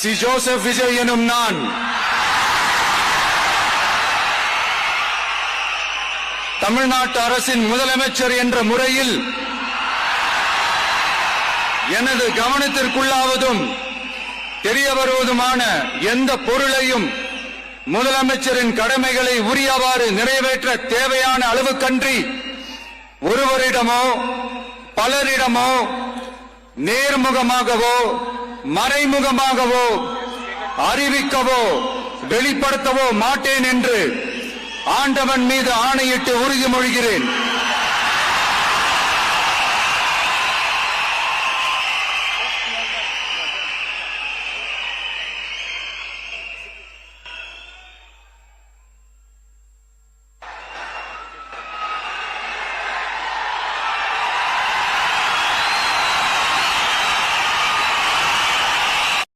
C Joseph Vijay எனும் நான் தமிழ்நாட்டு அரசின் முதலமைச்சர் என்ற முறையில் எனது கவனத்திற்குள்ளாவதும் தெரிய வருவதுமான எந்த பொருளையும் முதலமைச்சரின் கடமைகளை உரியவாறு நிறைவேற்ற தேவையான அளவுக்கன்றி ஒருவரிடமோ பலரிடமோ நேர்முகமாகவோ மறைமுகமாகவோ அறிவிக்கவோ வெளிப்படுத்தவோ மாட்டேன் என்று ஆண்டவன் மீது ஆணையிட்டு உறுதிமொழிகிறேன்.